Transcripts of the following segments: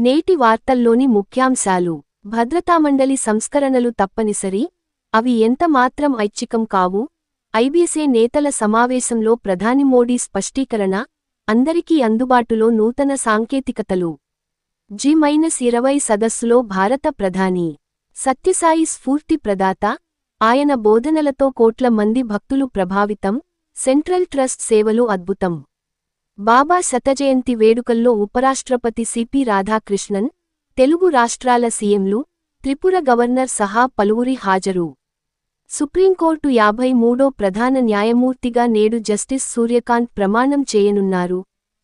నేటి వార్తల్లోని ముఖ్యాంశాలు. భద్రతామండలి సంస్కరణలు తప్పనిసరి, అవి ఎంత మాత్రం ఐచ్ఛికం కావు. ఐబీసీ నేతల సమావేశంలో ప్రధాని మోడీ స్పష్టీకరణ. అందరికీ అందుబాటులో నూతన సాంకేతికతలు. G-20 సదస్సులో భారత ప్రధాని సత్యసాయి స్ఫూర్తి ప్రదాత. ఆయన బోధనలతో కోట్ల మంది భక్తులు ప్రభావితం. సెంట్రల్ ట్రస్ట్ సేవలు అద్భుతం. బాబా శతజయంతి వేడుకల్లో ఉపరాష్ట్రపతి సిపి రాధాకృష్ణన్, తెలుగు రాష్ట్రాల సీఎంలు, త్రిపుర గవర్నర్ సహా పలువురి హాజరు. సుప్రీంకోర్టు 53వ ప్రధాన న్యాయమూర్తిగా నేడు జస్టిస్ సూర్యకాంత్ ప్రమాణం చేయనున్నారు.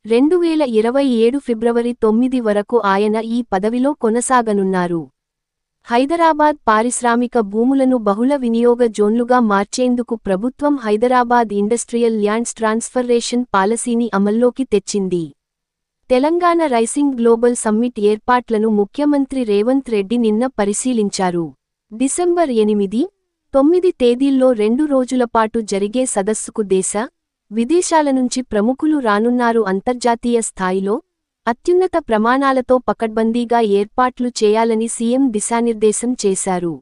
2027 ఫిబ్రవరి 9 వరకు ఆయన ఈ పదవిలో కొనసాగనున్నారు. హైదరాబాద్ పారిశ్రామిక భూములను బహుళ వినియోగ జోన్లుగా మార్చేందుకు ప్రభుత్వం హైదరాబాద్ ఇండస్ట్రియల్ ల్యాండ్స్ ట్రాన్స్ఫర్రేషన్ పాలసీని అమల్లోకి తెచ్చింది. తెలంగాణ రైసింగ్ గ్లోబల్ సమ్మిట్ ఏర్పాట్లను ముఖ్యమంత్రి రేవంత్ రెడ్డి నిన్న పరిశీలించారు. డిసెంబర్ 8, 9 తేదీల్లో 2 రోజులపాటు జరిగే సదస్సుకు దేశ, విదేశాల నుంచి ప్రముఖులు రానున్నారు. అంతర్జాతీయ స్థాయిలో అత్యున్నత ప్రమాణాలతో పకడ్బందీగా ఏర్పాట్లు చేయాలని సీఎం దిశానిర్దేశం చేశారు.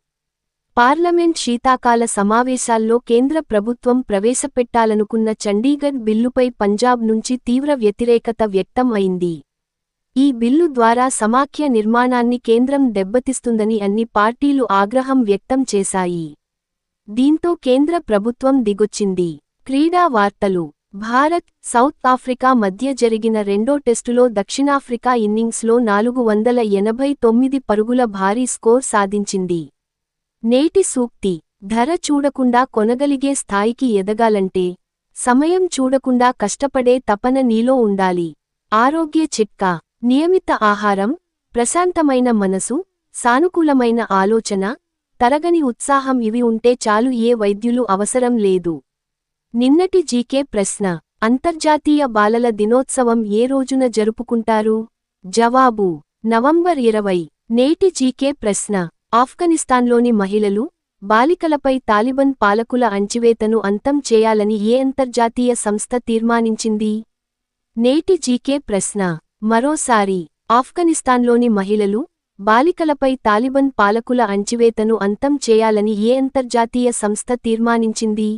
పార్లమెంట్ శీతాకాల సమావేశాల్లో కేంద్ర ప్రభుత్వం ప్రవేశపెట్టాలనుకున్న చండీగఢ్ బిల్లుపై పంజాబ్ నుంచి తీవ్ర వ్యతిరేకత వ్యక్తం అయింది. ఈ బిల్లు ద్వారా సమాఖ్య నిర్మాణాన్ని కేంద్రం దెబ్బతీస్తుందని అన్ని పార్టీలు ఆగ్రహం వ్యక్తం చేశాయి. దీంతో కేంద్ర ప్రభుత్వం దిగొచ్చింది. క్రీడా వార్తలు. భారత్, సౌత్ ఆఫ్రికా మధ్య జరిగిన రెండో టెస్టులో దక్షిణాఫ్రికా ఇన్నింగ్స్లో 489 పరుగుల భారీ స్కోర్ సాధించింది. నేటి సూక్తి. ధర చూడకుండా కొనగలిగే స్థాయికి ఎదగాలంటే సమయం చూడకుండా కష్టపడే తపన నీలో ఉండాలి. ఆరోగ్య చిట్కా. నియమిత ఆహారం, ప్రశాంతమైన మనసు, సానుకూలమైన ఆలోచన, తరగని ఉత్సాహం ఇవి ఉంటే చాలు. ఏ వైద్యులు అవసరం లేదు. నిన్నటి జీకే ప్రశ్న. అంతర్జాతీయ బాలల దినోత్సవం ఏ రోజున జరుపుకుంటారు? జవాబు: నవంబర్ 20. నేటి జీకే ప్రశ్న. ఆఫ్ఘనిస్తాన్లోని మహిళలు, బాలికలపై తాలిబన్ పాలకుల అణచివేతను అంతం చేయాలని ఏ అంతర్జాతీయ సంస్థ తీర్మానించింది? నేటి జీకే ప్రశ్న మరోసారి. ఆఫ్ఘనిస్తాన్లోని మహిళలు, బాలికలపై తాలిబన్ పాలకుల అణచివేతను అంతం చేయాలని ఏ అంతర్జాతీయ సంస్థ తీర్మానించింది?